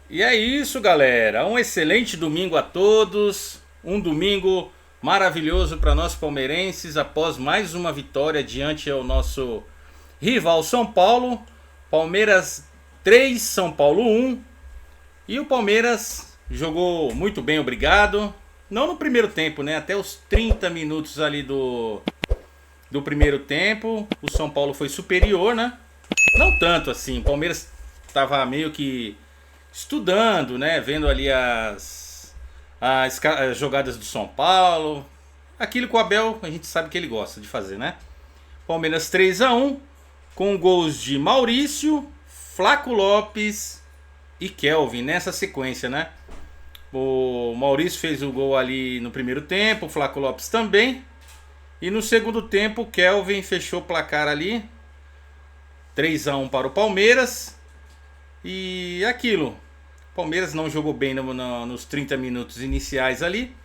E é isso, galera. Um excelente domingo a todos. Um domingo maravilhoso para nós palmeirenses após mais uma vitória diante ao nosso rival São Paulo. Palmeiras 3, São Paulo 1. E o Palmeiras jogou muito bem, obrigado. Não no primeiro tempo, né? Até os 30 minutos ali do primeiro tempo, o São Paulo foi superior, né? Não tanto assim. O Palmeiras estava meio que estudando, né? Vendo ali as jogadas do São Paulo. Aquilo que o Abel a gente sabe que ele gosta de fazer, né? Palmeiras 3-1 com gols de Maurício, Flaco Lopes e Kelvin nessa sequência, né? O Maurício fez o gol ali no primeiro tempo, o Flaco Lopes também. E no segundo tempo, o Kelvin fechou o placar ali, 3-1 para o Palmeiras. E aquilo, o Palmeiras não jogou bem nos 30 minutos iniciais ali,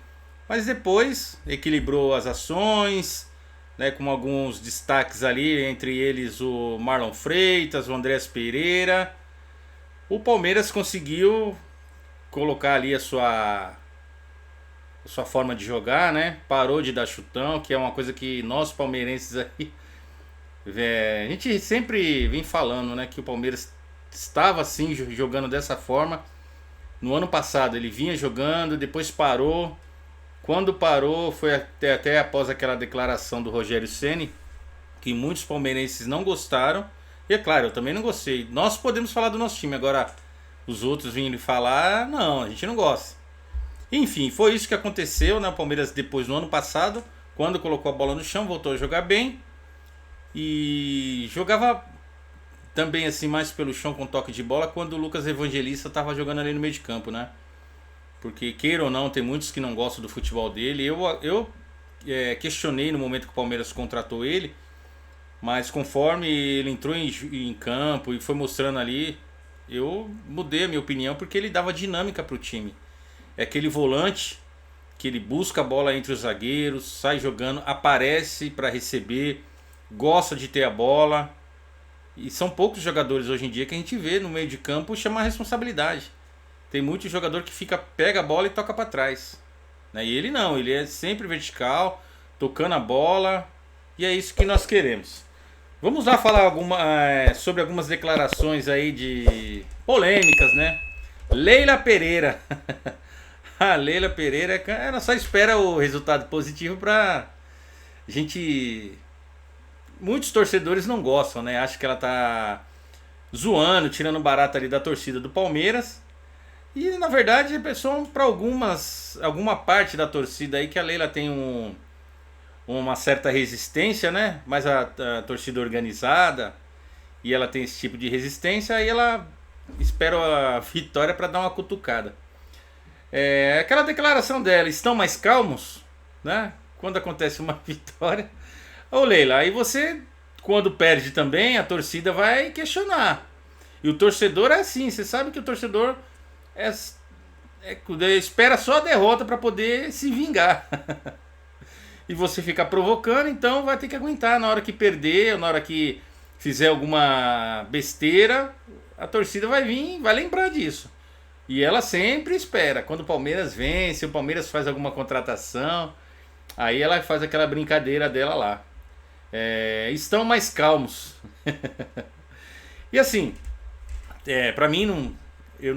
mas depois equilibrou as ações, né, com alguns destaques ali, entre eles o Marlon Freitas, o Andrés Pereira. O Palmeiras conseguiu colocar ali a sua forma de jogar, né? Parou de dar chutão, que é uma coisa que nós palmeirenses aí, a gente sempre vem falando, né? Que o Palmeiras estava assim jogando dessa forma. No ano passado ele vinha jogando, depois parou. Quando parou foi até após aquela declaração do Rogério Ceni, que muitos palmeirenses não gostaram. E é claro, eu também não gostei. Nós podemos falar do nosso time, agora os outros vindo falar, não, a gente não gosta. Enfim, foi isso que aconteceu, né? O Palmeiras depois no ano passado, quando colocou a bola no chão, voltou a jogar bem e jogava também assim mais pelo chão com toque de bola quando o Lucas Evangelista estava jogando ali no meio de campo, né? Porque queira ou não, tem muitos que não gostam do futebol dele. Eu questionei no momento que o Palmeiras contratou ele, mas conforme ele entrou em campo e foi mostrando ali, eu mudei a minha opinião porque ele dava dinâmica para o time. É aquele volante que ele busca a bola entre os zagueiros, sai jogando, aparece para receber, gosta de ter a bola. E são poucos jogadores hoje em dia que a gente vê no meio de campo chamar a responsabilidade. Tem muito jogador que pega a bola e toca para trás, né? E ele não, ele é sempre vertical, tocando a bola, e é isso que nós queremos. Vamos lá falar sobre algumas declarações aí de polêmicas, né? Leila Pereira. A Leila Pereira, ela só espera o resultado positivo pra gente. Muitos torcedores não gostam, né? Acho que ela tá zoando, tirando barato ali da torcida do Palmeiras. E na verdade, é só para alguma parte da torcida aí que a Leila tem uma certa resistência, né? Mas a torcida organizada e ela tem esse tipo de resistência, aí ela espera a vitória para dar uma cutucada. Aquela declaração dela, estão mais calmos, né? Quando acontece uma vitória. Ô Leila, aí você, quando perde também, a torcida vai questionar. E o torcedor é assim, você sabe que o torcedor é, espera só a derrota para poder se vingar. E você fica provocando, então vai ter que aguentar. Na hora que perder, ou na hora que fizer alguma besteira, a torcida vai vir, vai lembrar disso. E ela sempre espera. Quando o Palmeiras vence, o Palmeiras faz alguma contratação, aí ela faz aquela brincadeira dela lá. Estão mais calmos. E assim, pra mim eu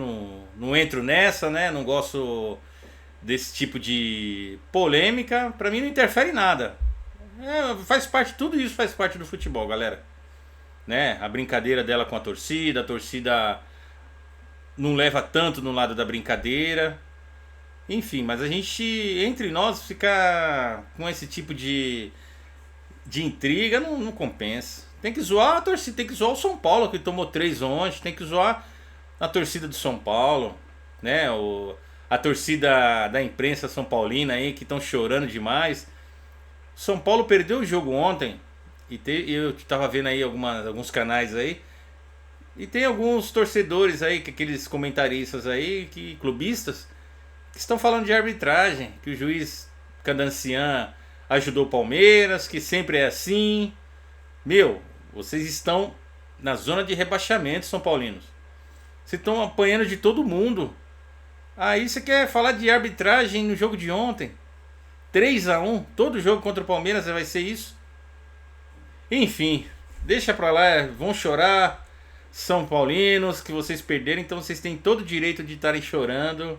não entro nessa, né? Não gosto desse tipo de polêmica. Pra mim não interfere em nada. Faz parte, tudo isso faz parte do futebol, galera. Né? A brincadeira dela com a torcida não leva tanto no lado da brincadeira. Enfim, mas a gente, entre nós, ficar com esse tipo de intriga não compensa. Tem que zoar a torcida, tem que zoar o São Paulo, que tomou 3 ontem, tem que zoar a torcida do São Paulo, né? A torcida da imprensa São Paulina aí, que estão chorando demais. São Paulo perdeu o jogo ontem, eu tava vendo aí alguns canais aí, e tem alguns torcedores aí, aqueles comentaristas aí, clubistas, que estão falando de arbitragem, que o juiz Candancian ajudou o Palmeiras, que sempre é assim. Meu, vocês estão na zona de rebaixamento, São Paulinos. Vocês estão apanhando de todo mundo. Aí você quer falar de arbitragem no jogo de ontem? 3-1, todo jogo contra o Palmeiras vai ser isso? Enfim, deixa pra lá, vão chorar. São Paulinos, que vocês perderam, então vocês têm todo o direito de estarem chorando.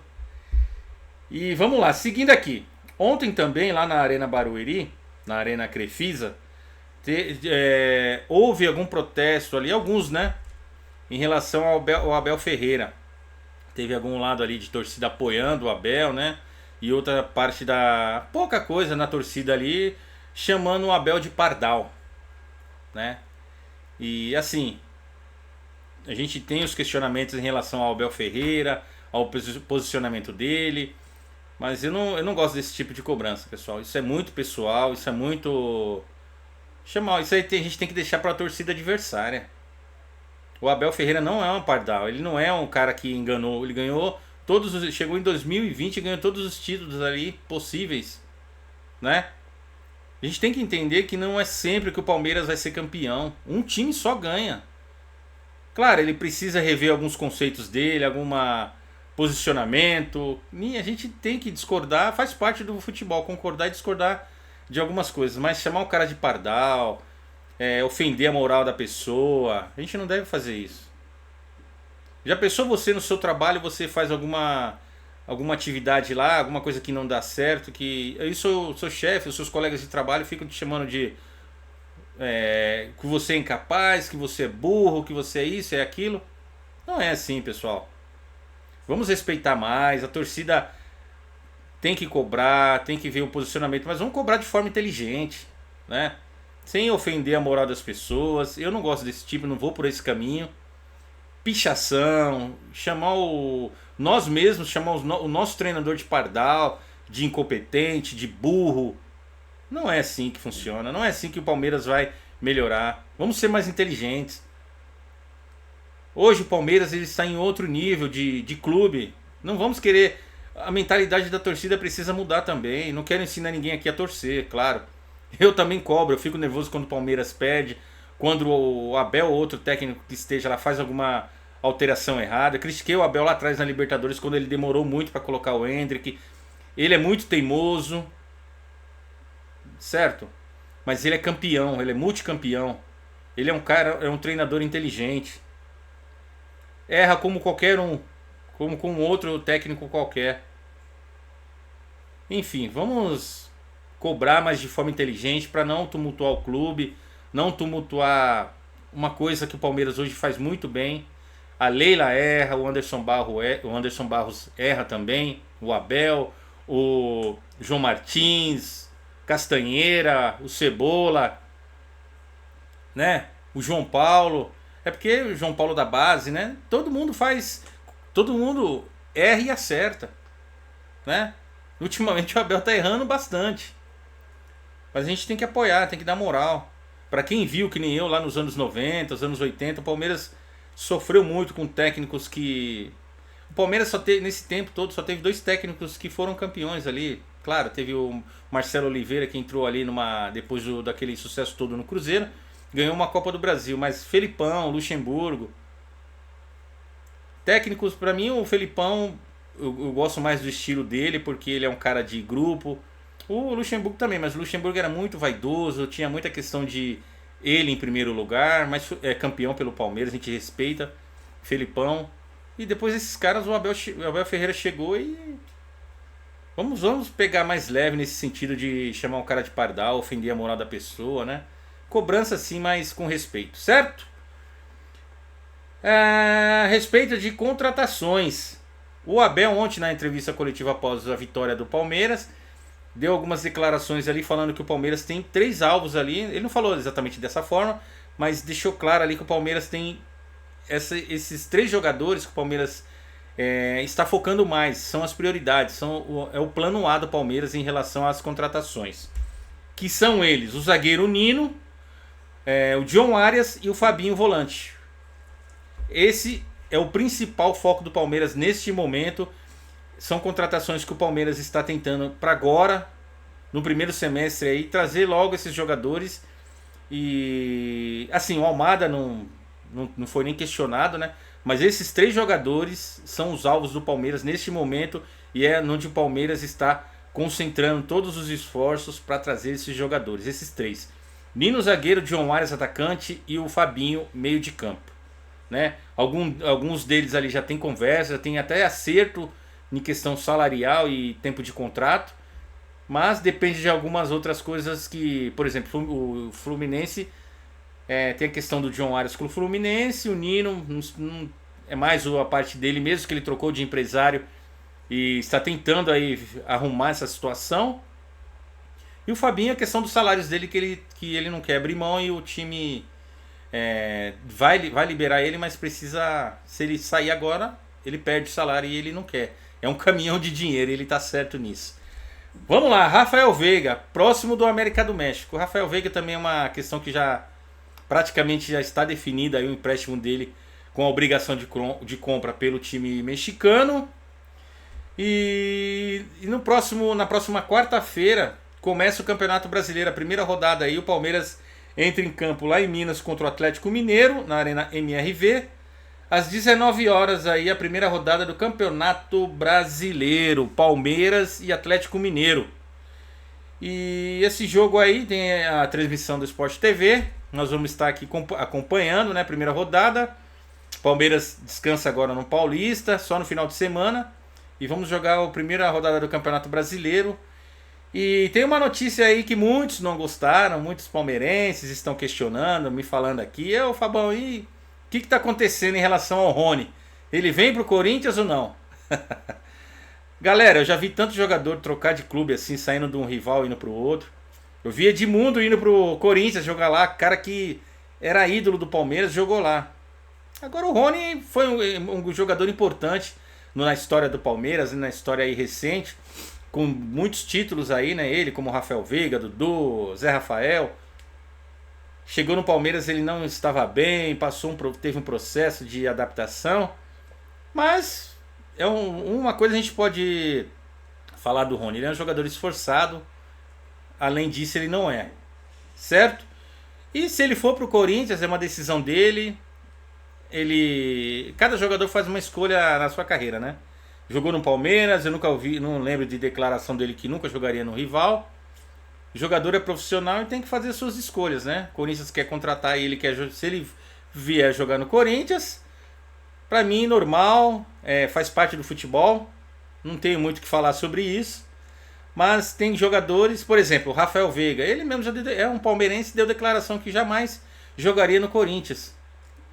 E vamos lá, seguindo aqui. Ontem também, lá na Arena Barueri, na Arena Crefisa, houve algum protesto ali, alguns, né? Em relação ao Abel Ferreira. Teve algum lado ali de torcida apoiando o Abel, né? E outra parte da pouca coisa na torcida ali chamando o Abel de pardal, né? E assim, a gente tem os questionamentos em relação ao Abel Ferreira, ao posicionamento dele, mas eu não gosto desse tipo de cobrança, pessoal. Isso é muito pessoal, isso é muito chamar, isso aí a gente tem que deixar para a torcida adversária. O Abel Ferreira não é um pardal, ele não é um cara que enganou, ele ganhou chegou em 2020 e ganhou todos os títulos ali possíveis, né? A gente tem que entender que não é sempre que o Palmeiras vai ser campeão. Um time só ganha. Claro, ele precisa rever alguns conceitos dele, algum posicionamento. E a gente tem que discordar, faz parte do futebol, concordar e discordar de algumas coisas. Mas chamar o cara de pardal, ofender a moral da pessoa, a gente não deve fazer isso. Já pensou você no seu trabalho, você faz alguma atividade lá, alguma coisa que não dá certo, que aí seu chefe, os seus colegas de trabalho ficam te chamando de que você é incapaz, que você é burro, que você é isso, é aquilo. Não é assim, pessoal. Vamos respeitar mais, a torcida tem que cobrar, tem que ver o posicionamento, mas vamos cobrar de forma inteligente, né? Sem ofender a moral das pessoas. Eu não gosto desse tipo, não vou por esse caminho. Pichação, nós mesmos chamar o nosso treinador de pardal, de incompetente, de burro. Não é assim que funciona, não é assim que o Palmeiras vai melhorar. Vamos ser mais inteligentes. Hoje o Palmeiras ele está em outro nível de clube. Não vamos querer. A mentalidade da torcida precisa mudar também. Não quero ensinar ninguém aqui a torcer, claro. Eu também cobro, eu fico nervoso quando o Palmeiras perde. Quando o Abel ou outro técnico que esteja lá faz alguma alteração errada. Eu critiquei o Abel lá atrás na Libertadores quando ele demorou muito para colocar o Endrick. Ele é muito teimoso, certo? Mas ele é campeão, ele é multicampeão. Ele é um cara, é um treinador inteligente. Erra como qualquer um, como com outro técnico qualquer. Enfim, vamos cobrar, mas de forma inteligente para não tumultuar o clube, não tumultuar uma coisa que o Palmeiras hoje faz muito bem. A Leila erra, o Anderson Barros erra também, o Abel, o João Martins, Castanheira, o Cebola, né? O João Paulo. É porque o João Paulo da base, né? Todo mundo erra e acerta, né? Ultimamente o Abel tá errando bastante. Mas a gente tem que apoiar, tem que dar moral. Pra quem viu, que nem eu, lá nos anos 90, os anos 80, o Palmeiras sofreu muito com técnicos que... O Palmeiras nesse tempo todo, só teve 2 técnicos que foram campeões ali. Claro, teve o Marcelo Oliveira, que entrou ali depois daquele sucesso todo no Cruzeiro. Ganhou uma Copa do Brasil, mas Felipão, Luxemburgo... Técnicos, pra mim, o Felipão, eu gosto mais do estilo dele, porque ele é um cara de grupo. O Luxemburgo também, mas o Luxemburgo era muito vaidoso, tinha muita questão de ele em primeiro lugar, mas é campeão pelo Palmeiras, a gente respeita. Felipão. E depois desses caras, o Abel Ferreira chegou e... Vamos pegar mais leve nesse sentido de chamar o cara de pardal, ofender a moral da pessoa, né? Cobrança sim, mas com respeito, certo? A respeito de contratações. O Abel ontem na entrevista coletiva após a vitória do Palmeiras deu algumas declarações ali falando que o Palmeiras tem 3 alvos ali. Ele não falou exatamente dessa forma, mas deixou claro ali que o Palmeiras tem esses 3 jogadores que o Palmeiras está focando mais. São as prioridades, é o plano A do Palmeiras em relação às contratações. Que são eles, o zagueiro Nino, o John Arias e o Fabinho volante. Esse é o principal foco do Palmeiras neste momento. São contratações que o Palmeiras está tentando para agora, no primeiro semestre aí, trazer logo esses jogadores. E assim, o Almada não foi nem questionado, né? Mas esses 3 jogadores são os alvos do Palmeiras neste momento e é onde o Palmeiras está concentrando todos os esforços para trazer esses jogadores, esses 3. Nino zagueiro, John Arias atacante e o Fabinho meio de campo, né? Alguns deles ali já tem conversa, já tem até acerto em questão salarial e tempo de contrato, mas depende de algumas outras coisas que, por exemplo, o Fluminense tem a questão do John Arias com o Fluminense, o Nino é mais a parte dele mesmo, que ele trocou de empresário e está tentando aí arrumar essa situação. E o Fabinho, a questão dos salários dele, que ele não quer abrir mão e o time vai liberar ele, mas precisa, se ele sair agora, ele perde o salário e ele não quer. É um caminhão de dinheiro e ele está certo nisso. Vamos lá, Rafael Veiga, próximo do América do México. O Rafael Veiga também é uma questão que praticamente já está definida aí o empréstimo dele com a obrigação de compra pelo time mexicano. E na próxima quarta-feira começa o Campeonato Brasileiro, a primeira rodada aí. O Palmeiras entra em campo lá em Minas contra o Atlético Mineiro, na Arena MRV. Às 19 horas aí a primeira rodada do Campeonato Brasileiro, Palmeiras e Atlético Mineiro. E esse jogo aí tem a transmissão do Sport TV. Nós vamos estar aqui acompanhando, né, a primeira rodada. Palmeiras descansa agora no Paulista, só no final de semana. E vamos jogar a primeira rodada do Campeonato Brasileiro. E tem uma notícia aí que muitos não gostaram, muitos palmeirenses estão questionando, me falando aqui. Ô Fabão, e o que está acontecendo em relação ao Rony? Ele vem pro Corinthians ou não? Galera, eu já vi tanto jogador trocar de clube assim, saindo de um rival e indo pro outro. Eu vi Edmundo indo pro Corinthians jogar lá, cara que era ídolo do Palmeiras, jogou lá. Agora o Rony foi um jogador importante na história do Palmeiras, na história aí recente, com muitos títulos aí, né? Ele, como Rafael Veiga, Dudu, Zé Rafael. Chegou no Palmeiras, ele não estava bem, teve um processo de adaptação. Mas uma coisa a gente pode falar do Rony, ele é um jogador esforçado. Além disso, ele não é, certo? E se ele for pro Corinthians, é uma decisão dele. Cada jogador faz uma escolha na sua carreira, né? Jogou no Palmeiras, eu nunca ouvi, não lembro de declaração dele que nunca jogaria no rival. O jogador é profissional e tem que fazer suas escolhas, né? O Corinthians quer contratar ele, se ele vier jogar no Corinthians, pra mim normal, faz parte do futebol. Não tenho muito o que falar sobre isso. Mas tem jogadores, por exemplo, o Rafael Veiga, ele mesmo já é um palmeirense, deu declaração que jamais jogaria no Corinthians.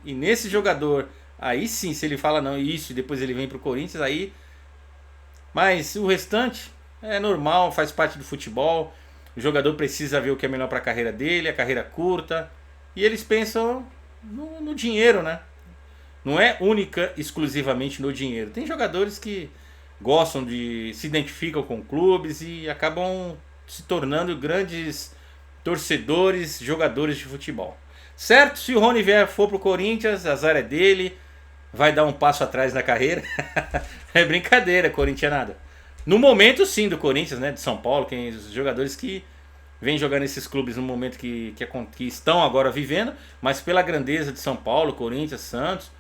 E nesse jogador, aí sim, se ele fala não, isso, e depois ele vem pro Corinthians, aí... Mas o restante é normal, faz parte do futebol. O jogador precisa ver o que é melhor para a carreira dele, a carreira curta. E eles pensam no dinheiro, né? Não é única, exclusivamente no dinheiro. Tem jogadores que se identificam com clubes e acabam se tornando grandes torcedores, jogadores de futebol. Certo? Se o Rony for pro Corinthians, azar é dele. Vai dar um passo atrás na carreira. É brincadeira, corintianada. No momento sim do Corinthians, né, de São Paulo, tem os jogadores que vêm jogando nesses clubes no momento que estão agora vivendo, mas pela grandeza de São Paulo, Corinthians, Santos,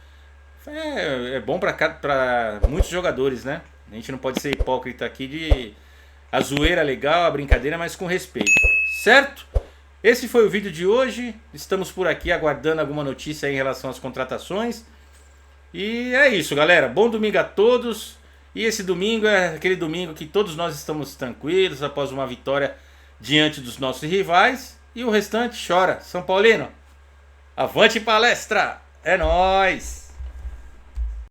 é bom para muitos jogadores, né? A gente não pode ser hipócrita aqui a zoeira legal, a brincadeira, mas com respeito. Certo? Esse foi o vídeo de hoje. Estamos por aqui aguardando alguma notícia em relação às contratações. E é isso, galera. Bom domingo a todos. E esse domingo é aquele domingo que todos nós estamos tranquilos após uma vitória diante dos nossos rivais. E o restante chora. São Paulino, avante palestra! É nóis!